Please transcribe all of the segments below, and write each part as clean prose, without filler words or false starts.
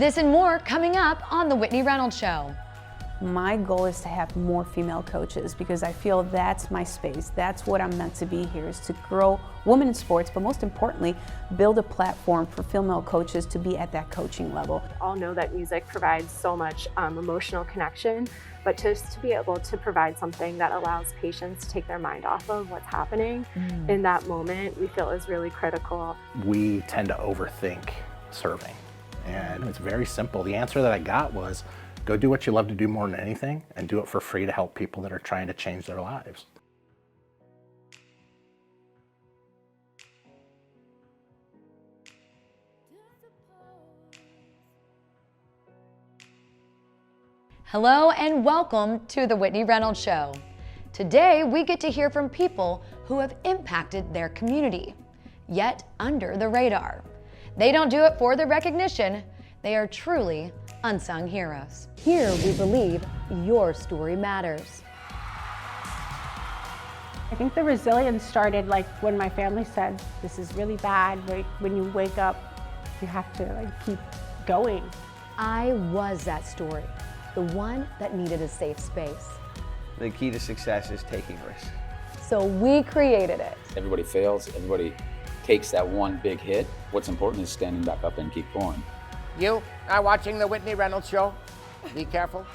This and more coming up on The Whitney Reynolds Show. My goal is to have more female coaches because I feel that's my space. That's what I'm meant to be here, is to grow women in sports, but most importantly, build a platform for female coaches to be at that coaching level. We all know that music provides so much emotional connection, but just to be able to provide something that allows patients to take their mind off of what's happening in that moment, we feel is really critical. We tend to overthink serving, and it's very simple. The answer that I got was, go do what you love to do more than anything and do it for free to help people that are trying to change their lives. Hello and welcome to The Whitney Reynolds Show. Today we get to hear from people who have impacted their community, yet under the radar. They don't do it for the recognition. They are truly unsung heroes. Here we believe your story matters. I think the resilience started like when my family said, this is really bad. Right? When you wake up, you have to keep going. I was that story, the one that needed a safe space. The key to success is taking risks. So we created it. Everybody fails, everybody takes that one big hit. What's important is standing back up and keep going. You are watching The Whitney Reynolds Show. Be careful.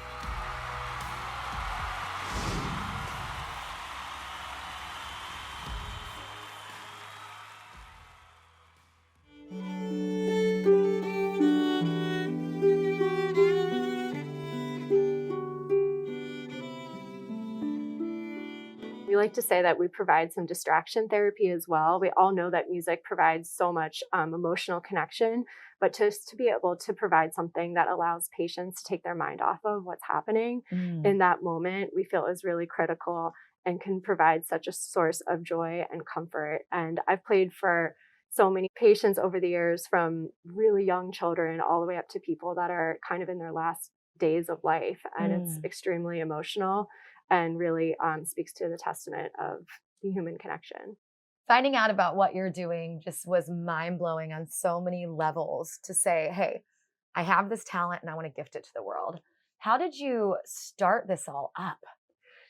We like to say that we provide some distraction therapy as well. We all know that music provides so much emotional connection, but just to be able to provide something that allows patients to take their mind off of what's happening in that moment, we feel is really critical and can provide such a source of joy and comfort. And I've played for so many patients over the years, from really young children all the way up to people that are kind of in their last days of life. And it's extremely emotional and really speaks to the testament of the human connection. Finding out about what you're doing just was mind-blowing on so many levels, to say, hey, I have this talent and I want to gift it to the world. How did you start this all up?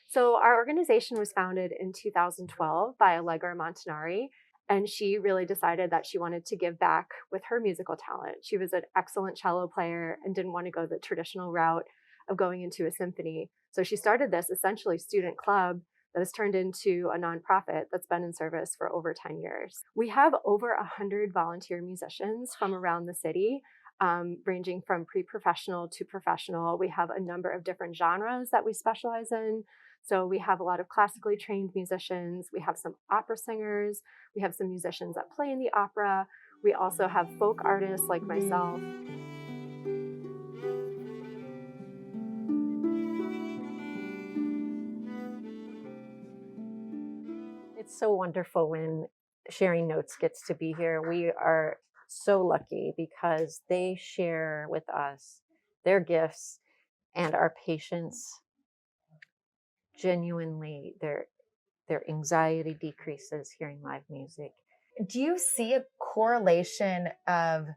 So our organization was founded in 2012 by Allegra Montanari, and she really decided that she wanted to give back with her musical talent. She was an excellent cello player and didn't want to go the traditional route of going into a symphony. So she started this essentially student club that has turned into a nonprofit that's been in service for over 10 years. We have over 100 volunteer musicians from around the city, ranging from pre-professional to professional. We have a number of different genres that we specialize in. So we have a lot of classically trained musicians. We have some opera singers. We have some musicians that play in the opera. We also have folk artists like myself. It's so wonderful when Sharing Notes gets to be here. We are so lucky because they share with us their gifts, and our patients genuinely, their anxiety decreases hearing live music. Do you see a correlation of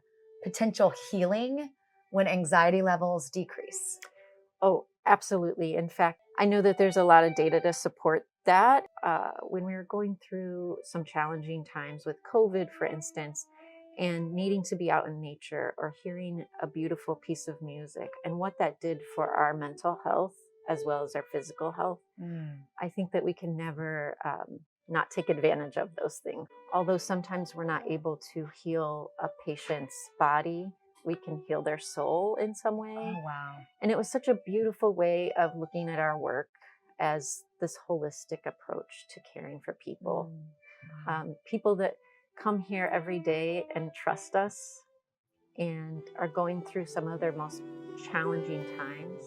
potential healing when anxiety levels decrease? Oh, absolutely. In fact, I know that there's a lot of data to support that. When we were going through some challenging times with COVID, for instance, and needing to be out in nature or hearing a beautiful piece of music and what that did for our mental health as well as our physical health, I think that we can never not take advantage of those things. Although sometimes we're not able to heal a patient's body, we can heal their soul in some way. Oh, wow. And it was such a beautiful way of looking at our work as this holistic approach to caring for people. People that come here every day and trust us and are going through some of their most challenging times.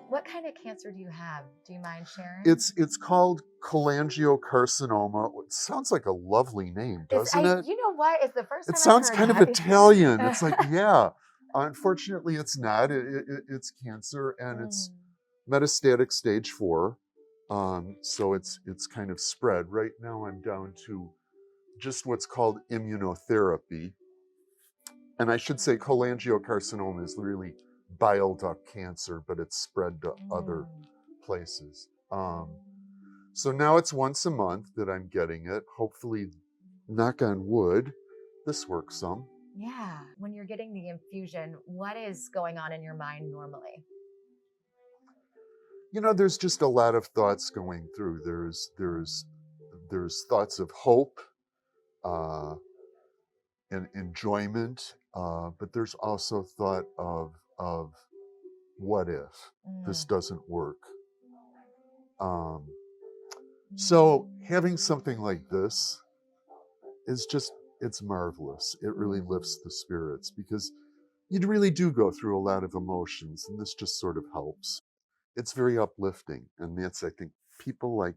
What kind of cancer do you have? Do you mind sharing? It's called cholangiocarcinoma. It sounds like a lovely name, doesn't it? You know what? It's the first time It sounds I've kind heard of that. Italian. It's like, yeah. Unfortunately, it's not. It's cancer, and it's metastatic stage 4. So it's kind of spread. Right now I'm down to just what's called immunotherapy. And I should say cholangiocarcinoma is really bile duct cancer, but it's spread to other places. So now it's once a month that I'm getting it. Hopefully, knock on wood, this works some. Yeah. When you're getting the infusion, what is going on in your mind normally? You know, there's just a lot of thoughts going through. There's thoughts of hope and enjoyment, but there's also thought of what if this doesn't work. So having something like this is just, it's marvelous. It really lifts the spirits because you really do go through a lot of emotions, and this just sort of helps. It's very uplifting, and that's, I think, people like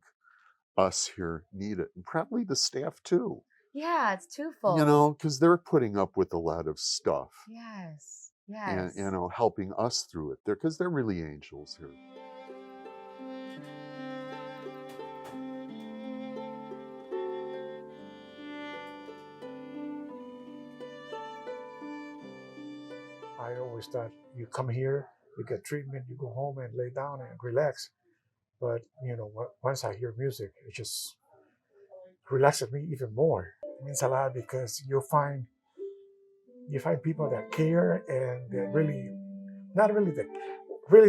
us here need it, and probably the staff too. Yeah, it's twofold. You know, because they're putting up with a lot of stuff. Yes, And, yes. you know, helping us through it. Because they're really angels here. I always thought you come here, you get treatment, you go home and lay down and relax. But, you know, once I hear music, it just relaxes me even more. It means a lot because you find people that care and that really, not really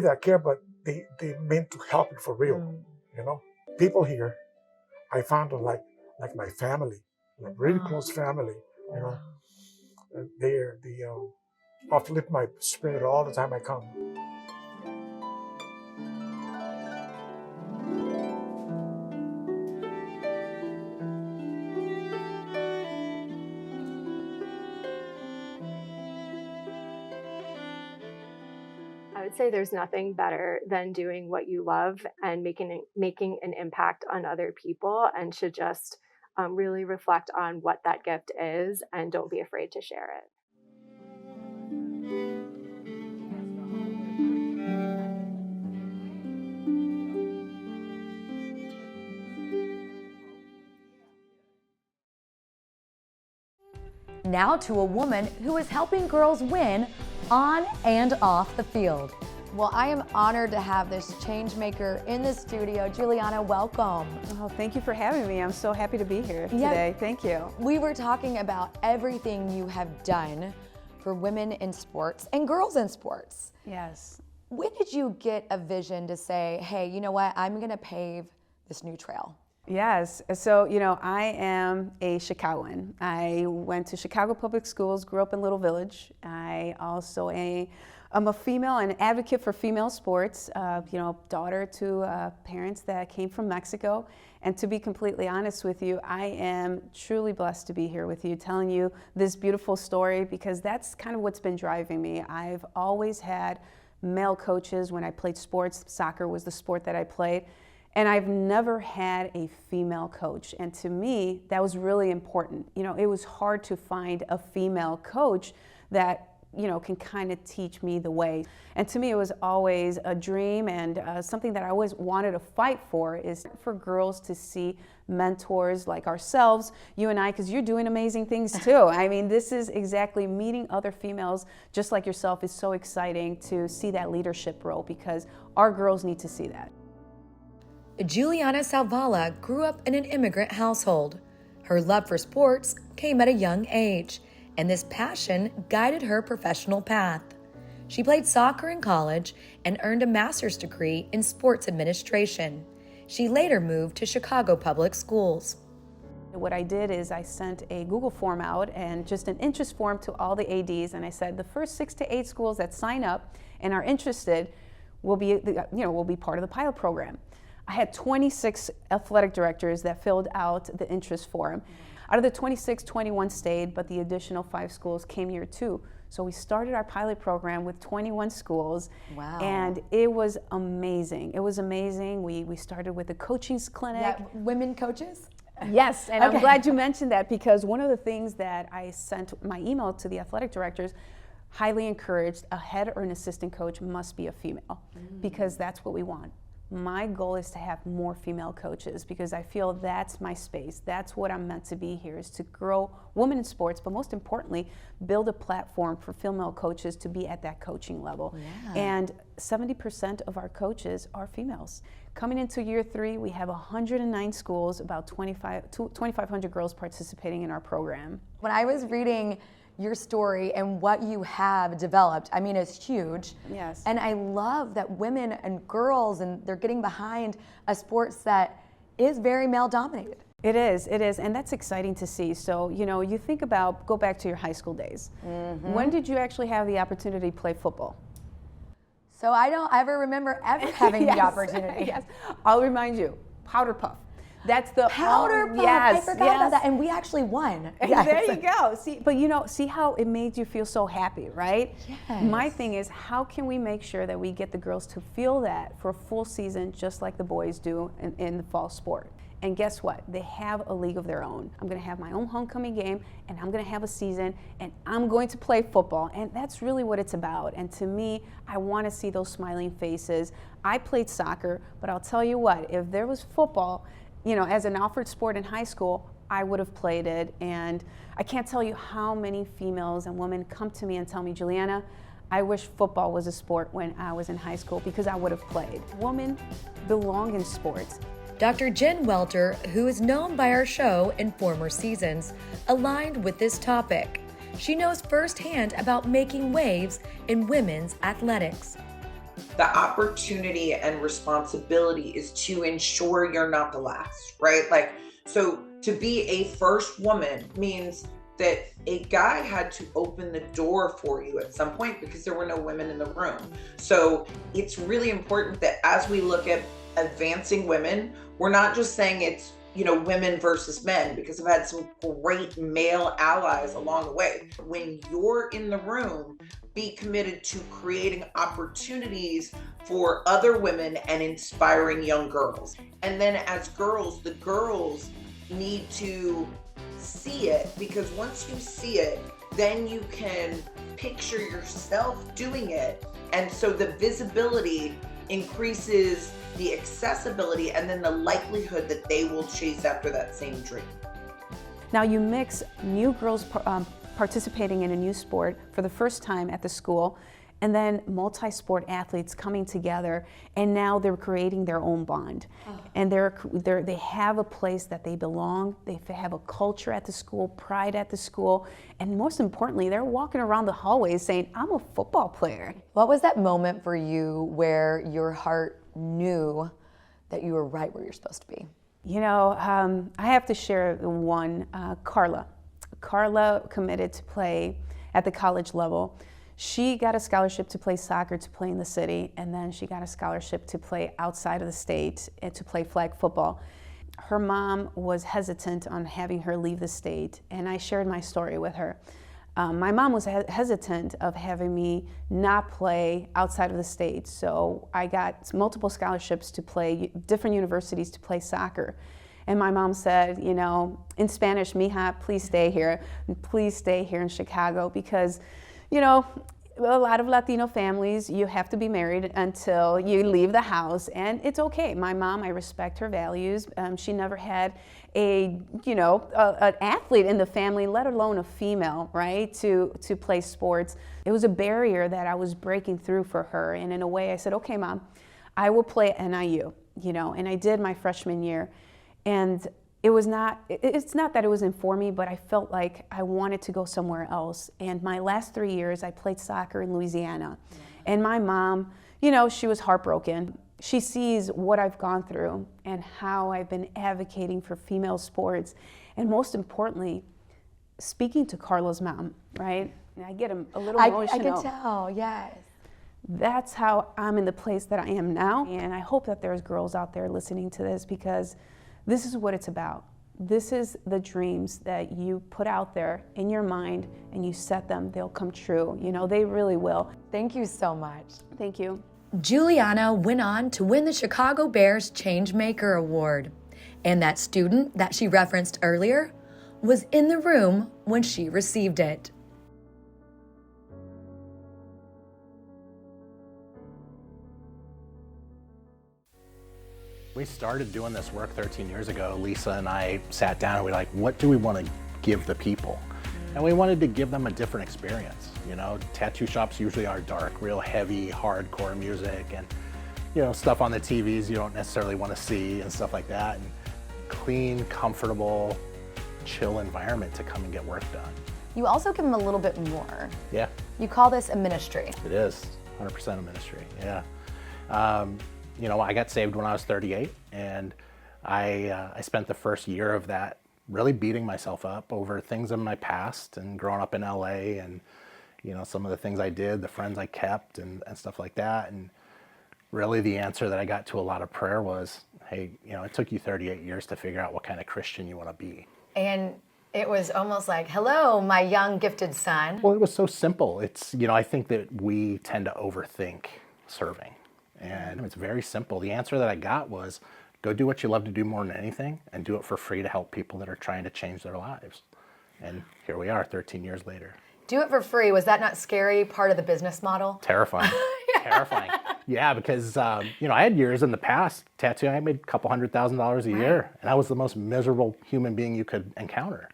that care, but they meant to help you for real, you know? People here, I found them like my family, like really close family, you know? They're uplift my spirit all the time I come. I would say there's nothing better than doing what you love and making an impact on other people, and should just really reflect on what that gift is and don't be afraid to share it. Now to a woman who is helping girls win on and off the field. Well, I am honored to have this change maker in the studio. Juliana, welcome. Oh, thank you for having me. I'm so happy to be here today. Thank you. We were talking about everything you have done for women in sports and girls in sports. Yes. When did you get a vision to say, hey, you know what, I'm gonna pave this new trail? Yes, so you know, I am a Chicagoan. I went to Chicago Public Schools, grew up in Little Village. I also I'm a female, an advocate for female sports, you know, daughter to parents that came from Mexico. And to be completely honest with you, I am truly blessed to be here with you, telling you this beautiful story, because that's kind of what's been driving me. I've always had male coaches when I played sports. Soccer was the sport that I played. And I've never had a female coach. And to me, that was really important. You know, it was hard to find a female coach that, you know, can kind of teach me the way. And to me, it was always a dream, and something that I always wanted to fight for is for girls to see mentors like ourselves, you and I, because you're doing amazing things too. I mean, this is exactly meeting other females just like yourself is so exciting to see that leadership role, because our girls need to see that. Juliana Salvana grew up in an immigrant household. Her love for sports came at a young age, and this passion guided her professional path. She played soccer in college and earned a master's degree in sports administration. She later moved to Chicago Public Schools. What I did is I sent a Google form out and just an interest form to all the ADs, and I said the first 6 to 8 schools that sign up and are interested will be part of the pilot program. I had 26 athletic directors that filled out the interest form. Out of the 26, 21 stayed, but the additional 5 schools came year 2. So we started our pilot program with 21 schools. Wow. And it was amazing. It was amazing. We started with a coaching clinic. Women coaches? Yes, and I'm glad you mentioned that, because one of the things that I sent my email to the athletic directors, highly encouraged, a head or an assistant coach must be a female because that's what we want. My goal is to have more female coaches because I feel that's my space. That's what I'm meant to be here, is to grow women in sports, but most importantly, build a platform for female coaches to be at that coaching level. Yeah. And 70% of our coaches are females. Coming into year 3, we have 109 schools, about 2,500 girls participating in our program. When I was reading your story and what you have developed, I mean, it's huge. Yes. And I love that women and girls, and they're getting behind a sports that is very male dominated. It is, and that's exciting to see. So, you know, you think about, go back to your high school days. When did you actually have the opportunity to play football? So I don't ever remember ever having the opportunity. Yes, I'll remind you, powder puff. That's the powder puff. Yes, I forgot about that, and we actually won. Yes. There you go. See, but you know, see how it made you feel so happy, right? Yes. My thing is, how can we make sure that we get the girls to feel that for a full season, just like the boys do in the fall sport? And guess what? They have a league of their own. I'm going to have my own homecoming game, and I'm going to have a season, and I'm going to play football. And that's really what it's about. And to me, I want to see those smiling faces. I played soccer, but I'll tell you what, if there was football, you know, as an offered sport in high school, I would have played it. And I can't tell you how many females and women come to me and tell me, Juliana, I wish football was a sport when I was in high school because I would have played. Women belong in sports. Dr. Jen Welter, who is known by our show in former seasons, aligned with this topic. She knows firsthand about making waves in women's athletics. The opportunity and responsibility is to ensure you're not the last, right? Like, so to be a first woman means that a guy had to open the door for you at some point because there were no women in the room. So it's really important that as we look at advancing women, we're not just saying it's, you know, women versus men, because I've had some great male allies along the way. When you're in the room, be committed to creating opportunities for other women and inspiring young girls. And then as girls, the girls need to see it, because once you see it, then you can picture yourself doing it. And so the visibility increases the accessibility and then the likelihood that they will chase after that same dream. Now you mix new girls participating in a new sport for the first time at the school, and then multi-sport athletes coming together, and now they're creating their own bond. And they have a place that they belong, they have a culture at the school, pride at the school, and most importantly, they're walking around the hallways saying, I'm a football player. What was that moment for you where your heart knew that you were right where you're supposed to be? You know, I have to share one, Carla. Carla committed to play at the college level. She got a scholarship to play soccer, to play in the city, and then she got a scholarship to play outside of the state and to play flag football. Her mom was hesitant on having her leave the state, and I shared my story with her. My mom was hesitant of having me not play outside of the state, so I got multiple scholarships to play different universities to play soccer. And my mom said, you know, in Spanish, mija, please stay here. Please stay here in Chicago because, you know, a lot of Latino families, you have to be married until you leave the house, and it's okay. My mom, I respect her values. She never had an athlete in the family, let alone a female, right, to play sports. It was a barrier that I was breaking through for her, and in a way I said, okay, Mom, I will play at NIU, you know, and I did my freshman year. And it's not that it wasn't for me, but I felt like I wanted to go somewhere else. And my last 3 years, I played soccer in Louisiana. And my mom, you know, she was heartbroken. She sees what I've gone through and how I've been advocating for female sports. And most importantly, speaking to Carla's mom, right? And I get a little emotional. I can tell, yes. That's how I'm in the place that I am now. And I hope that there's girls out there listening to this, because this is what it's about. This is the dreams that you put out there in your mind and you set them, they'll come true. You know, they really will. Thank you so much. Thank you. Juliana went on to win the Chicago Bears Changemaker Award. And that student that she referenced earlier was in the room when she received it. We started doing this work 13 years ago. Lisa and I sat down and we were like, what do we want to give the people? And we wanted to give them a different experience. You know, tattoo shops usually are dark, real heavy, hardcore music and, you know, stuff on the TVs you don't necessarily want to see and stuff like that. And clean, comfortable, chill environment to come and get work done. You also give them a little bit more. Yeah. You call this a ministry. It is 100% a ministry, yeah. You know, I got saved when I was 38, and I spent the first year of that really beating myself up over things in my past and growing up in LA and, you know, some of the things I did, the friends I kept and stuff like that. And really the answer that I got to a lot of prayer was, hey, you know, it took you 38 years to figure out what kind of Christian you want to be. And it was almost like, hello, my young gifted son. Well, it was so simple. It's, you know, I think that we tend to overthink serving. And it's very simple. The answer that I got was, go do what you love to do more than anything and do it for free to help people that are trying to change their lives. And here we are 13 years later. Do it for free. Was that not scary part of the business model? Terrifying. Terrifying. Yeah, because, you know, I had years in the past tattooing. I made a couple $100,000 a year, and I was the most miserable human being you could encounter.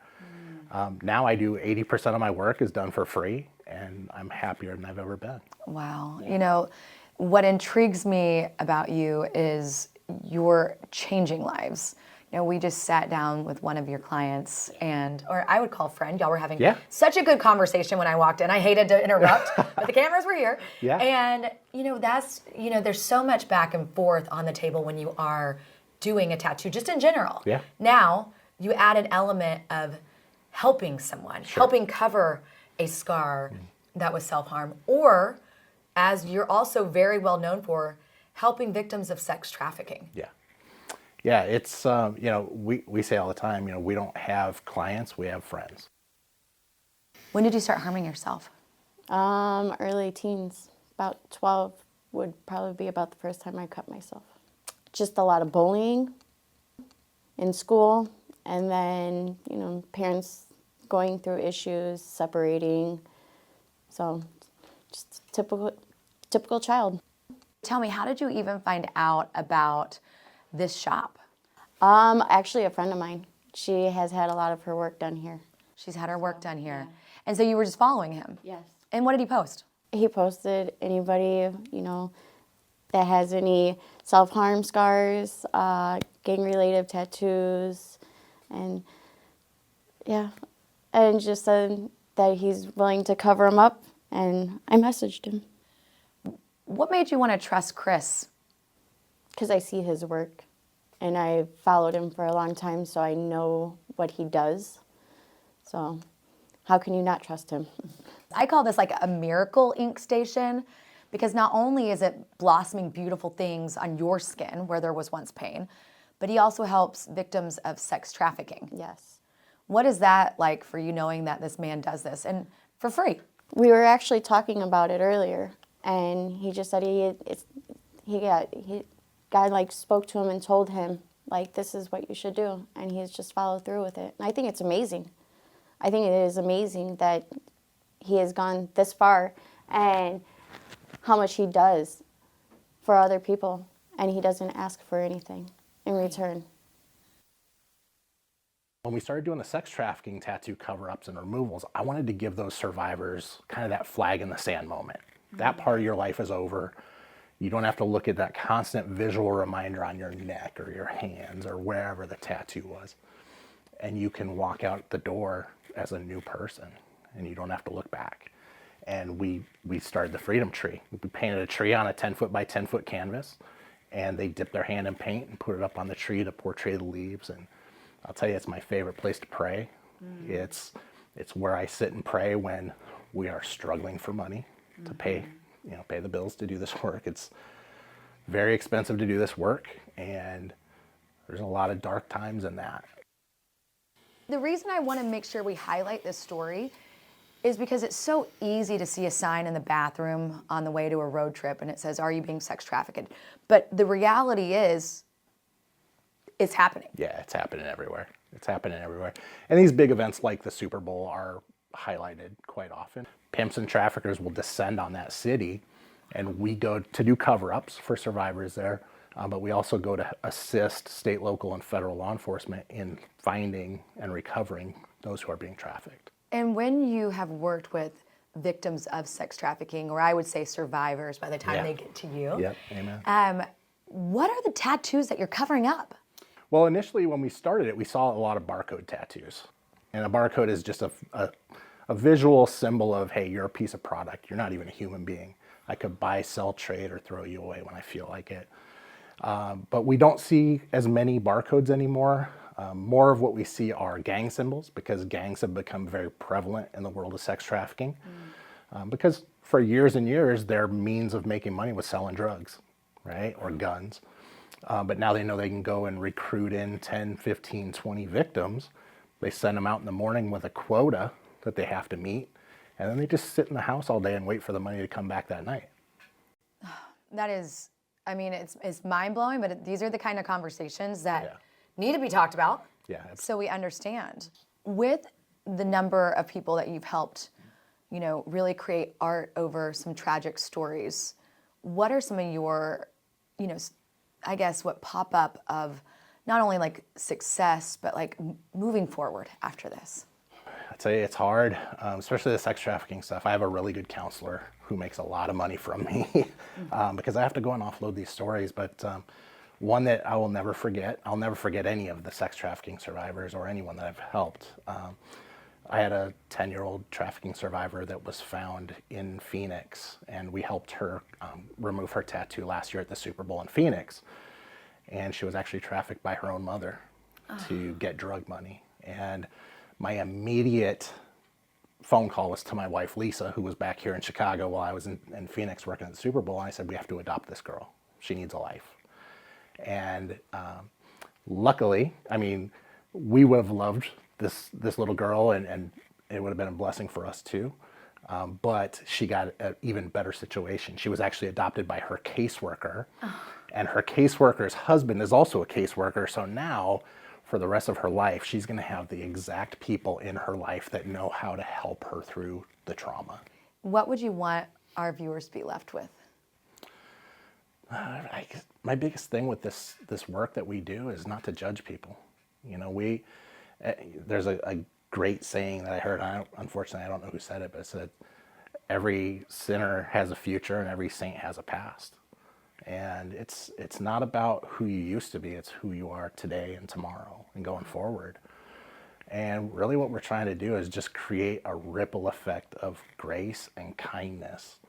Now I do 80% of my work is done for free, and I'm happier than I've ever been. Wow. Yeah. You know, what intrigues me about you is you're changing lives. You know, we just sat down with one of your clients or I would call friend. Y'all were having such a good conversation when I walked in. I hated to interrupt, but the cameras were here. Yeah. And, you know, there's so much back and forth on the table when you are doing a tattoo, just in general. Yeah. Now, you add an element of helping someone, helping cover a scar that was self-harm, or, as you're also very well known for, helping victims of sex trafficking. Yeah. Yeah, it's, you know, we say all the time, you know, we don't have clients, we have friends. When did you start harming yourself? Early teens. About 12 would probably be about the first time I cut myself. Just a lot of bullying in school, and then, you know, parents going through issues, separating. So, just typical child. Tell me, how did you even find out about this shop? Actually, a friend of mine. She has had a lot of her work done here. She's had her work done here. Yeah. And so you were just following him? Yes. And what did he post? He posted anybody, you know, that has any self-harm scars, gang-related tattoos, and yeah, and just said that he's willing to cover them up, and I messaged him. What made you want to trust Chris? Because I see his work, and I followed him for a long time, so I know what he does. So how can you not trust him? I call this like a miracle ink station, because not only is it blossoming beautiful things on your skin where there was once pain, but he also helps victims of sex trafficking. Yes. What is that like for you, knowing that this man does this, and for free? We were actually talking about it earlier, and he just said God like spoke to him and told him, like, this is what you should do, and he's just followed through with it. And I think it's amazing. I think it is amazing that he has gone this far, and how much he does for other people, and he doesn't ask for anything in return. When we started doing the sex trafficking tattoo cover-ups and removals, I wanted to give those survivors kind of that flag in the sand moment. That part of your life is over. You don't have to look at that constant visual reminder on your neck or your hands or wherever the tattoo was. And you can walk out the door as a new person, and you don't have to look back. And we started the Freedom Tree. We painted a tree on a 10-foot by 10-foot canvas, and they dipped their hand in paint and put it up on the tree to portray the leaves. And I'll tell you, it's my favorite place to pray. It's where I sit and pray when we are struggling for money to pay the bills to do this work. It's very expensive to do this work, and there's a lot of dark times in that. The reason I want to make sure we highlight this story is because it's so easy to see a sign in the bathroom on the way to a road trip and it says, "Are you being sex trafficked?" But the reality is, it's happening. Yeah, it's happening everywhere. It's happening everywhere. And these big events like the Super Bowl are highlighted quite often. Pimps and traffickers will descend on that city, and we go to do cover-ups for survivors there. But we also go to assist state, local, and federal law enforcement in finding and recovering those who are being trafficked. And when you have worked with victims of sex trafficking, or I would say survivors by the time they get to you, Yep, amen. What are the tattoos that you're covering up? Well, initially when we started it, we saw a lot of barcode tattoos. And a barcode is just a visual symbol of, hey, you're a piece of product. You're not even a human being. I could buy, sell, trade, or throw you away when I feel like it. But we don't see as many barcodes anymore. More of what we see are gang symbols, because gangs have become very prevalent in the world of sex trafficking. Because for years and years, their means of making money was selling drugs, right, or guns. But now they know they can go and recruit in 10, 15, 20 victims. They send them out in the morning with a quota that they have to meet, and then they just sit in the house all day and wait for the money to come back that night. That is, I mean, it's mind-blowing, but these are the kind of conversations that need to be talked about, so we understand. With the number of people that you've helped, you know, really create art over some tragic stories, what are some of your, you know, I guess what pop up of not only like success, but like moving forward after this? I'd say it's hard, especially the sex trafficking stuff. I have a really good counselor who makes a lot of money from me because I have to go and offload these stories. But one that I will never forget, I'll never forget any of the sex trafficking survivors or anyone that I've helped. I had a 10-year-old trafficking survivor that was found in Phoenix, and we helped her remove her tattoo last year at the Super Bowl in Phoenix. And she was actually trafficked by her own mother to get drug money. And my immediate phone call was to my wife, Lisa, who was back here in Chicago while I was in Phoenix working at the Super Bowl. And I said, we have to adopt this girl. She needs a life. And luckily, I mean, we would have loved this little girl, and it would have been a blessing for us too. But she got an even better situation. She was actually adopted by her caseworker. And her caseworker's husband is also a caseworker. So now, for the rest of her life, she's going to have the exact people in her life that know how to help her through the trauma. What would you want our viewers to be left with? My biggest thing with this work that we do is not to judge people. You know, there's a great saying that I heard. Unfortunately, I don't know who said it, but it said, every sinner has a future and every saint has a past. And it's not about who you used to be, it's who you are today and tomorrow and going forward. And really what we're trying to do is just create a ripple effect of grace and kindness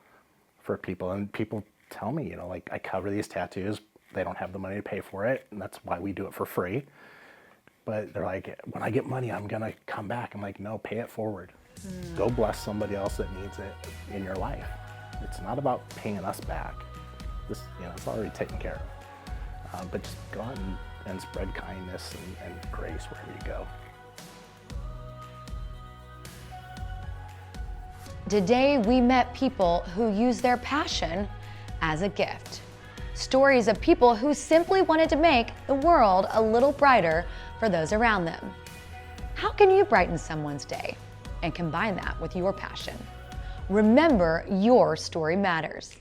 for people. And people tell me, you know, like, I cover these tattoos, they don't have the money to pay for it, and that's why we do it for free. But they're like, when I get money, I'm gonna come back. I'm like, no, pay it forward. Go bless somebody else that needs it in your life. It's not about paying us back. This, you know, it's already taken care of. But just go out and spread kindness and grace wherever you go. Today, we met people who use their passion as a gift. Stories of people who simply wanted to make the world a little brighter for those around them. How can you brighten someone's day and combine that with your passion? Remember, your story matters.